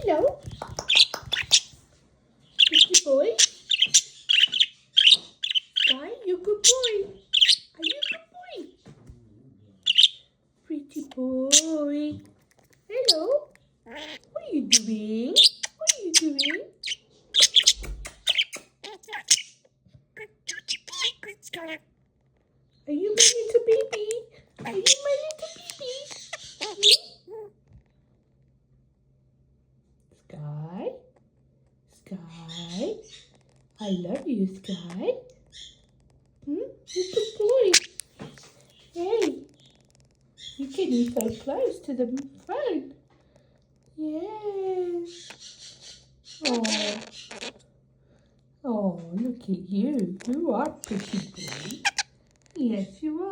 Hello. Pretty boy. Sky, you good boy. Are you a good boy? Pretty boy. Hello. What are you doing? What are you doing? Are you my little baby? Are you my little baby? Sky? Sky? I love you, Sky. You good boy. Hey, you're getting so close to the phone. Yes. Oh. Oh, look at you. You are pretty boy. Yes, you are.